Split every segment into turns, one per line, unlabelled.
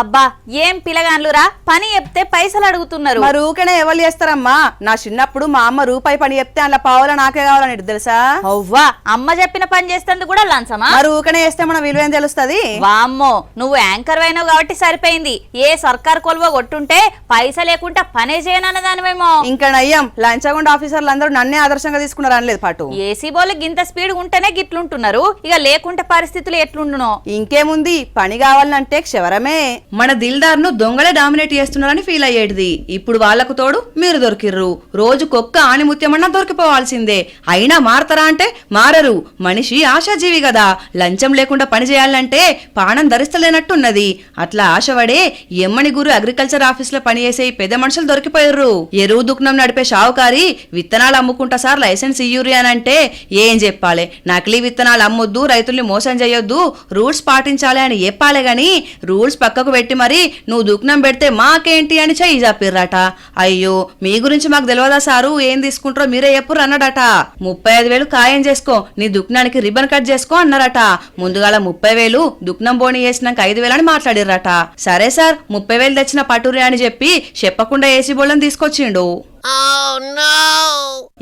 అబ్బా ఏం పిలగాన్లురా, పని చెప్తే పైసలు అడుగుతున్నారు.
మరి ఊకనే ఎవరు చేస్తారమ్మా? నా చిన్నప్పుడు మా అమ్మ రూపాయి పని చెప్తే అలా పావుల నాకే కావాలని తెలుసా?
అవ్వా, అమ్మ చెప్పిన పని చేస్తుంది కూడా లంచమా?
మరి ఊకనే చేస్తే మన విలువేం తెలుస్తుంది?
వామ్మో, నువ్వు యాంకర్ అయినావు కాబట్టి సరిపోయింది. ఏ సర్కార్ కొలువ కొట్టుంటే పైస లేకుండా పనే చేయనన్నదానివేమో.
ఇంకా నయ్యం, లంచగొండ ఆఫీసర్లు అందరూ నన్నే ఆదర్శంగా తీసుకున్నారు అనలేదు పాటు.
ఏసీ బోలు గింత స్పీడ్ ఉంటేనే గిట్లుంటున్నారు, ఇక లేకుంటే పరిస్థితులు ఎట్లుండునో.
ఇంకేముంది, పని కావాలంటే క్షవరమే.
మన దిల్దార్ ను దొంగలే డామినేట్ చేస్తున్నారని ఫీల్ అయ్యేటిది. ఇప్పుడు వాళ్లకు తోడు మీరు దొరికిర్రు. రోజుకొక్క ఆణిముత్యమన్నా దొరికిపోవాల్సిందే. అయినా మారతారా అంటే మారరు. మనిషి ఆశాజీవి కదా, లంచం లేకుండా పని చేయాలంటే పానం ధరిస్తలేనట్టున్నది. అట్లా ఆశపడే ఎమ్మని గురు అగ్రికల్చర్ ఆఫీస్ లో పనిచేసే పెద్ద మనుషులు దొరికిపోయారు. ఎరువు దుకాణం నడిపే షావుకారి విత్తనాలు అమ్ముకుంటా సార్ లైసెన్స్ ఇయ్యూరి అని అంటే ఏం చెప్పాలి? నకిలీ విత్తనాలు అమ్మొద్దు, రైతుల్ని మోసం చేయొద్దు, రూల్స్ పాటించాలి అని చెప్పాలి గాని రూల్స్ పక్కకు పెట్టి మరి నువ్వు దుకాణం పెడితే మాకేంటి అని చెయ్యి చెప్పిర్రట. అయ్యో, మీ గురించి మాకు తెలియదా సారు, ఏం తీసుకుంటారో మీరే చెప్పుర్రు అన్నాడట. 35,000 ఖాయం చేసుకో, నీ దుకాణానికి రిబన్ కట్ చేసుకో అన్నారట. ముందుగాల 30,000 దుకాణం బోని చేసినాక 5,000 అని మాట్లాడిర్రట. సరే సార్ 30,000 తెచ్చిన పటూరి అని చెప్పి చెప్పకుండా ఏసీ బోళ్ళని తీసుకొచ్చిండు.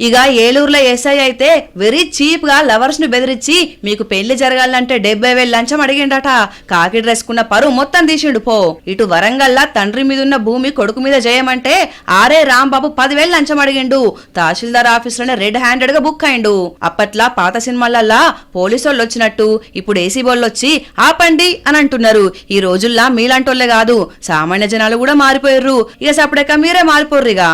ఇక ఏలూరులో ఎస్ఐ అయితే వెరీ చీప్ గా లవర్స్ ను బెదిరించి మీకు పెళ్లి జరగాలంటే 70,000 లంచం అడిగిండట. కాకి డ్రెస్ కున్న పరువు మొత్తం తీసిండు పో. ఇటు వరంగల్లా తండ్రి మీదున్న భూమి కొడుకు మీద చేయమంటే ఆరే రాంబాబు 10,000 లంచం అడిగిండు. తహసీల్దార్ ఆఫీస్ లోనే రెడ్ హ్యాండెడ్ గా బుక్ అయిండు. అప్పట్లా పాత సినిమాలల్లా పోలీసోళ్ళు వచ్చినట్టు ఇప్పుడు ఏసీ బోళ్ళు వచ్చి ఆపండి అని అంటున్నారు. ఈ రోజుల్లా మీలాంటోళ్లే కాదు, సామాన్య జనాలు కూడా మారిపోయారు. ఇక సపడక మీరే మారిపోర్రిగా.